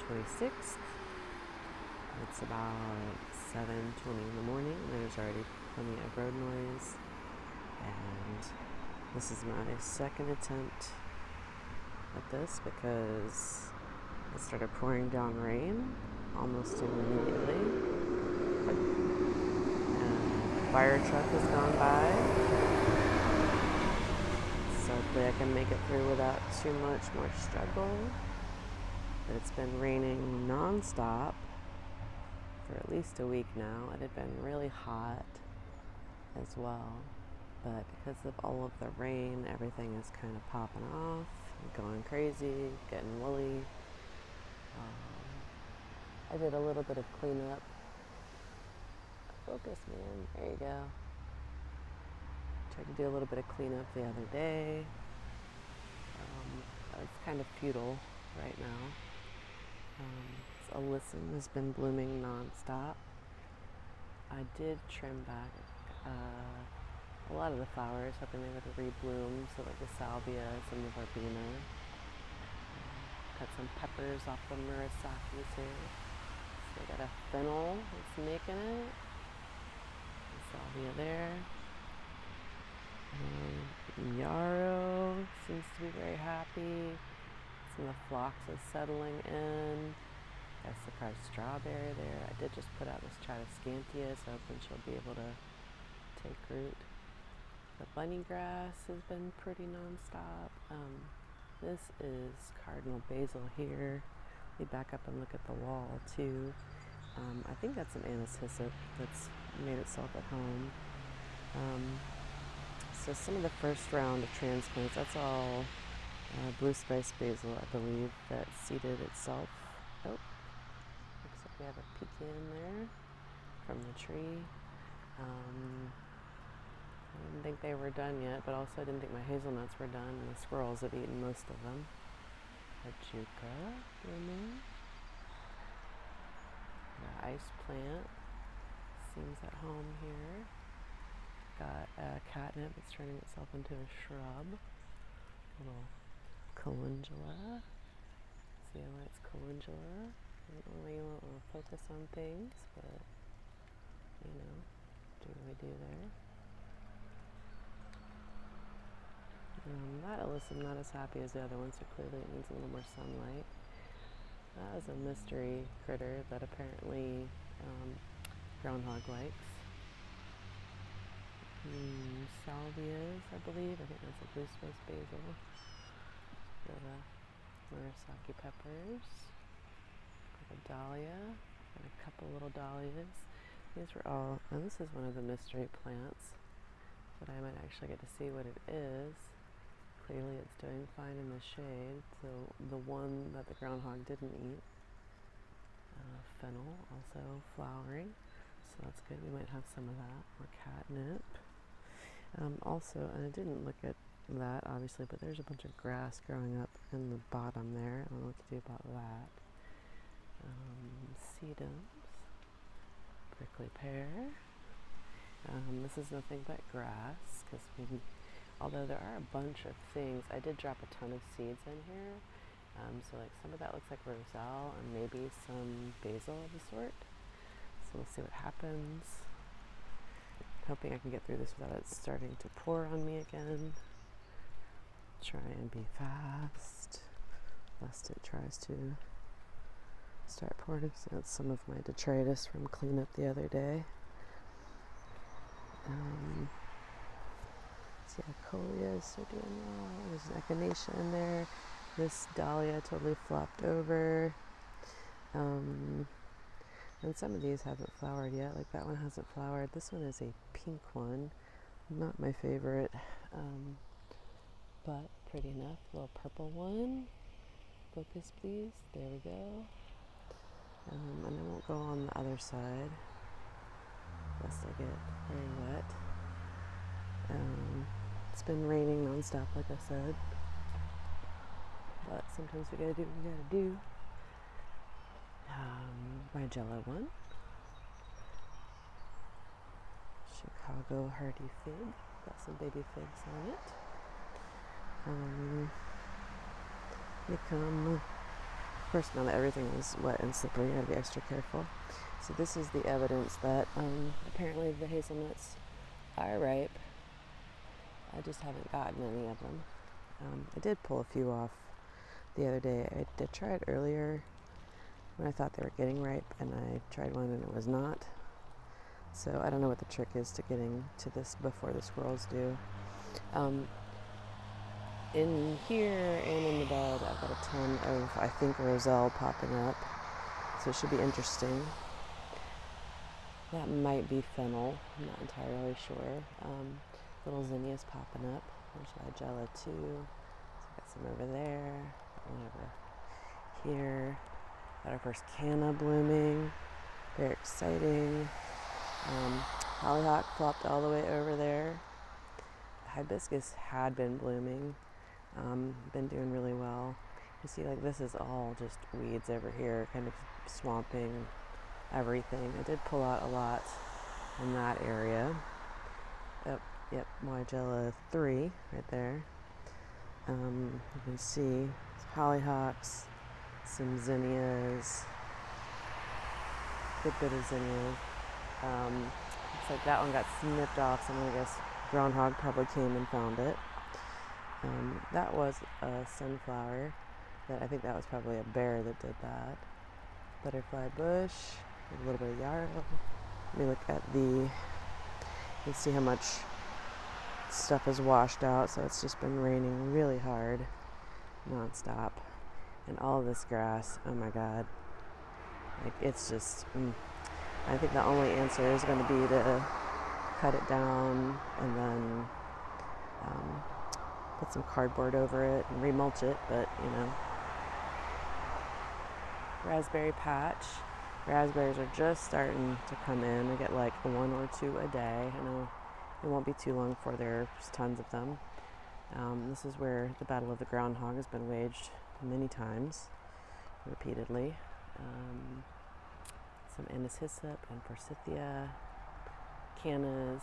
26th. It's about 7:20 in the morning. There's already plenty of road noise, and this is my second attempt at this because it started pouring down rain almost immediately. And a fire truck has gone by, so hopefully I can make it through without too much more struggle. But it's been raining non-stop for at least a week now. It had been really hot as well, but because of all of the rain, everything is kind of popping off, going crazy, getting woolly. I did a little bit of cleanup. Focus, man. There you go. Tried to do a little bit of cleanup the other day. It's kind of futile right now. Alyssum has been blooming non-stop. I did trim back a lot of the flowers, hoping they would rebloom, so like the salvia, some of the verbena. Cut some peppers off the murasakis here. So I got a fennel that's making it. The salvia there. Yarrow seems to be very happy. Some of the phlox is settling in. Got a surprise strawberry there. I did just put out this Tradescantia, so hoping she'll be able to take root. The bunny grass has been pretty non-stop. This is cardinal basil here. Let me back up and look at the wall too. I think that's an anise hyssop that's made itself at home. So some of the first round of transplants, that's all blue spice basil, I believe, that seeded itself. Oh, looks like we have a pecan there from the tree. I didn't think they were done yet, but also I didn't think my hazelnuts were done, and the squirrels have eaten most of them. A juca blooming. The ice plant seems at home here. Got a catnip that's turning itself into a shrub. A little calendula. See why it's calendula? I don't really want to focus on things, but you know, do what we do there. That alyssum not as happy as the other one, so clearly it needs a little more sunlight. That is a mystery critter that apparently groundhog likes. Salvias, I believe. I think that's a blue spice basil. The murasaki peppers. Got a dahlia. Got a couple little dahlias. These were all, and this is one of the mystery plants that I might actually get to see what it is. Clearly it's doing fine in the shade. So the one that the groundhog didn't eat. Fennel also flowering. So that's good. We might have some of that. More catnip. Also, and I didn't look at that obviously, but there's a bunch of grass growing up in the bottom there. I don't know what to do about that. Sedums. Prickly pear. This is nothing but grass, because although there are a bunch of things, I did drop a ton of seeds in here. So like some of that looks like roselle and maybe some basil of the sort. So we'll see what happens. Hoping I can get through this without it starting to pour on me again. Try and be fast, lest it tries to start pouring. So that's some of my detritus from cleanup the other day. Coleus are doing well. There's an echinacea in there. This dahlia totally flopped over. And some of these haven't flowered yet, like that one hasn't flowered. This one is a pink one, not my favorite, but pretty enough. A little purple one. Focus please, there we go. And I won't go on the other side, lest I get very wet. It's been raining non-stop, like I said, but sometimes we gotta do what we gotta do. My jello one. Chicago hardy fig. Got some baby figs on it. Here come Of course, now that everything is wet and slippery, you gotta be extra careful. So this is the evidence that apparently the hazelnuts are ripe. I just haven't gotten any of them. I did pull a few off the other day. I did try it earlier when I thought they were getting ripe, and I tried one and it was not. So I don't know what the trick is to getting to this before the squirrels do. In here and in the bed, I've got a ton of, I think, roselle popping up. So it should be interesting. That might be fennel. I'm not entirely sure. Little zinnias popping up. There's Nigella too. So got some over there. One over here. Got our first canna blooming. Very exciting. Hollyhock flopped all the way over there. Hibiscus had been blooming. Been doing really well. You see, like, this is all just weeds over here, kind of swamping everything. I did pull out a lot in that area. Yep, Nigella 3 right there. You can see hollyhocks, some zinnias, good bit of zinnias. Looks like that one got snipped off, so I guess groundhog probably came and found it. That was a sunflower. I think that was probably a bear that did that. Butterfly bush, a little bit of yarrow. Let me look at you can see how much stuff is washed out. So it's just been raining really hard, nonstop. And all of this grass, oh my God. Like, it's just, I think the only answer is going to be to cut it down and then put some cardboard over it and remulch it, but raspberry patch. Raspberries are just starting to come in. I get like 1 or 2 a day. I know it won't be too long before there's tons of them. This is where the battle of the groundhog has been waged many times, repeatedly. Some anise hyssop and forsythia, cannas.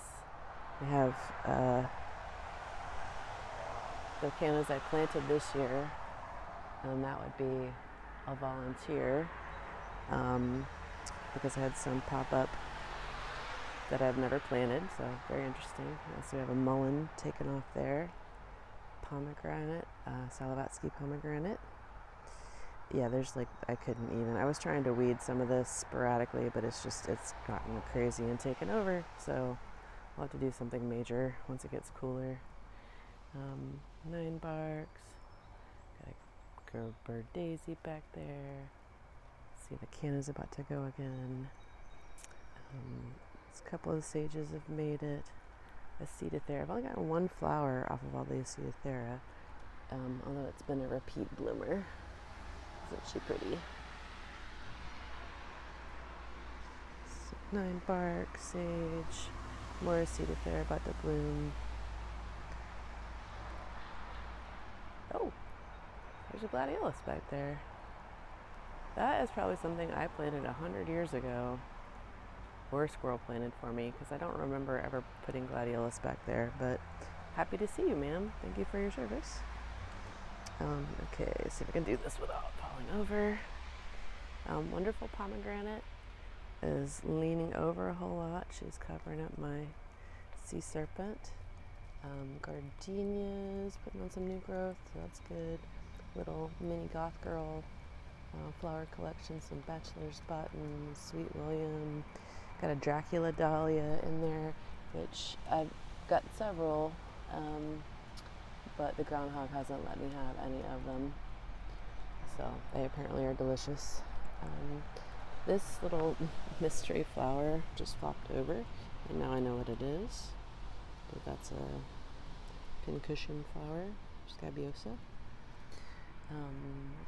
We have the cannas I planted this year, and that would be a volunteer, because I had some pop up that I've never planted, so very interesting. So we have a mullein taken off there, pomegranate, Salavatsky pomegranate. Yeah, there's like, I couldn't even. I was trying to weed some of this sporadically, but it's gotten crazy and taken over, so I'll have to do something major once it gets cooler. 9 barks. Got a girl bird daisy back there. See, the canna's about to go again. A couple of the sages have made it. Acetothera. I've only gotten 1 flower off of all the Acetothera, although it's been a repeat bloomer. Isn't she pretty? 9 bark, sage, more Acetothera about to bloom. Oh, there's a gladiolus back there. That is probably something I planted 100 years ago, or a squirrel planted for me, because I don't remember ever putting gladiolus back there, but happy to see you, ma'am. Thank you for your service. Okay, see if I can do this without falling over. Wonderful pomegranate is leaning over a whole lot. She's covering up my sea serpent. Gardenias, putting on some new growth, so that's good. Little mini Goth Grrl flower collection, some bachelor's button, Sweet William. Got a Dracula dahlia in there, which I've got several, but the groundhog hasn't let me have any of them, so they apparently are delicious. This little mystery flower just flopped over, and now I know what it is. But that's a pincushion flower, scabiosa.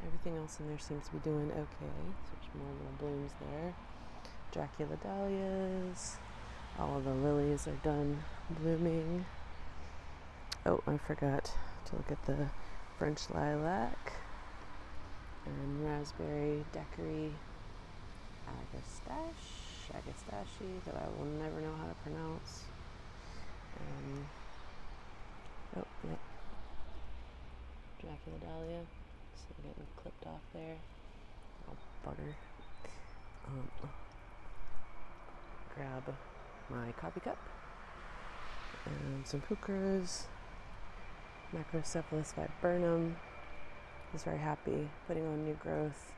Everything else in there seems to be doing okay. So there's more little blooms there. Dracula dahlias. All of the lilies are done blooming. Oh, I forgot to look at the French lilac and raspberry daiquiri agastache, that I will never know how to pronounce. Dracula dahlia, so getting clipped off there. bugger. Grab my coffee cup and some heucheras. Macrocephalus viburnum is very happy, putting on new growth.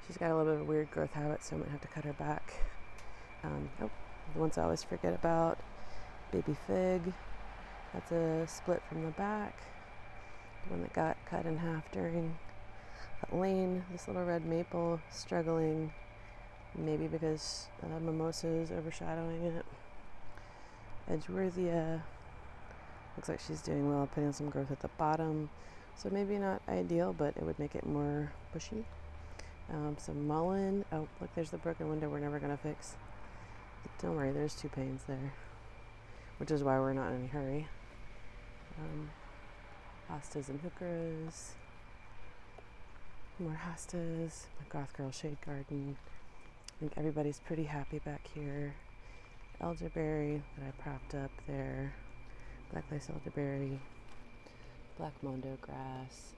She's got a little bit of a weird growth habit, so I might have to cut her back. The ones I always forget about, baby fig. That's a split from the back. The one that got cut in half during that lane. This little red maple struggling, maybe because mimosa is overshadowing it. Edgeworthia looks like she's doing well, putting on some growth at the bottom. So maybe not ideal, but it would make it more bushy. Some mullein. Oh, look, there's the broken window we're never going to fix. But don't worry, there's 2 panes there, which is why we're not in any hurry. Hostas and heucheras. More hostas. My Goth Grrl shade garden. I think everybody's pretty happy back here. Elderberry that I propped up there. Black lace elderberry. Black mondo grass.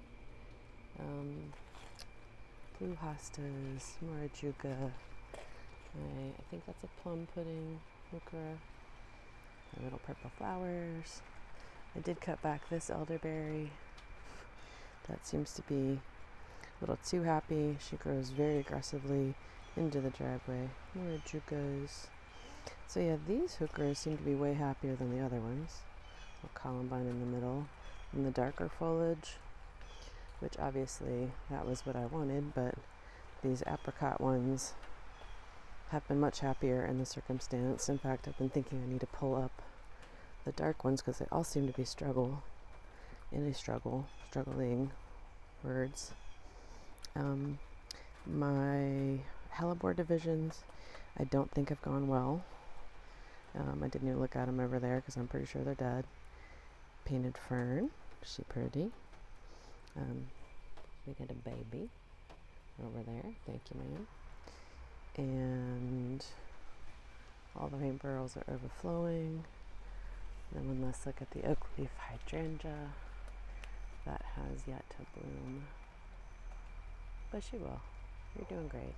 Blue hostas. More ajuga. I think that's a plum pudding. Heuchera. Little purple flowers. I did cut back this elderberry. That seems to be a little too happy. She grows very aggressively into the driveway. More ajugas. So yeah, these heucheras seem to be way happier than the other ones. A columbine in the middle. And the darker foliage, which obviously that was what I wanted, but these apricot ones have been much happier in the circumstance. In fact, I've been thinking I need to pull up the dark ones because they all seem to be struggling words. My hellebore divisions I don't think have gone well. I didn't even look at them over there because I'm pretty sure they're dead. Painted fern, she pretty. We got a baby over there, thank you ma'am. And all the rain burls are overflowing. Then one last look at the oak leaf hydrangea. That has yet to bloom. But she will. You're doing great.